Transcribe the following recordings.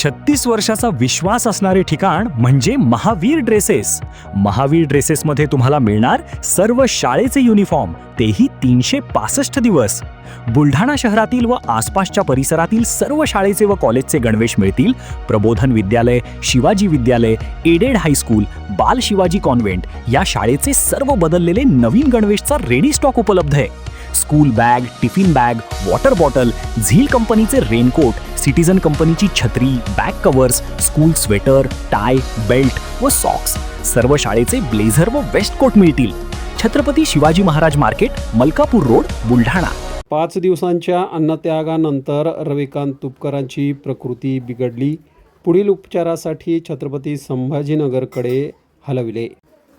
36 वर्षाचा विश्वास असणारे ठिकाण म्हणजे महावीर ड्रेसेस. महावीर ड्रेसेसमध्ये तुम्हाला मिळणार सर्व शाळेचे युनिफॉर्म, तेही 365 दिवस. बुलढाणा शहरातील व आसपासच्या परिसरातील सर्व शाळेचे व कॉलेजचे गणवेश मिळतील. प्रबोधन विद्यालय, शिवाजी विद्यालय, एडेड हायस्कूल, बाल शिवाजी कॉन्व्हेंट या शाळेचे सर्व बदललेले नवीन गणवेशचा रेडी स्टॉक उपलब्ध आहे. School bag, tiffin bag, water bottle, झील कंपनीचे रेनकोट, सिटीजन कंपनीची छत्री, back covers, school sweater, tie, belt व सॉक्स, सर्व शाळेचे ब्लेझर व वेस्ट कोट मिळतील. Chhatrapati Shivaji Maharaj market, Malkapur road, Buldhana. 5 दिवसांच्या अन्नत्यागानंतर रविकांत तुपकरांची प्रकृती बिघडली. पुढील उपचारासाठी छत्रपती संभाजीनगरकडे हलविले.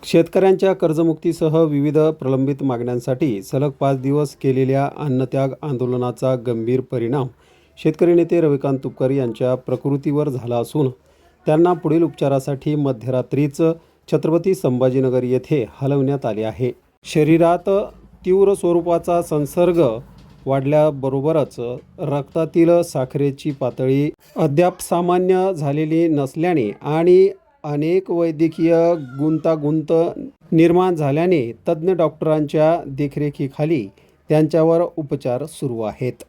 शेतकऱ्यांच्या कर्जमुक्तीसह विविध प्रलंबित मागण्यांसाठी सलग 5 दिवस केलेल्या अन्नत्याग आंदोलनाचा गंभीर परिणाम शेतकरी नेते रविकांत तुपकर यांच्या प्रकृतीवर झाला असून त्यांना पुढील उपचारासाठी मध्यरात्रीच छत्रपती संभाजीनगर येथे हलवण्यात आले आहे. शरीरात तीव्र स्वरूपाचा संसर्ग वाढल्याबरोबरच रक्तातील साखरेची पातळी अद्याप सामान्य झालेली नसल्याने आणि अनेक वैद्यकीय गुंतागुंत निर्माण झाल्याने तज्ज्ञ डॉक्टरांच्या देखरेखीखाली त्यांच्यावर उपचार सुरू आहेत.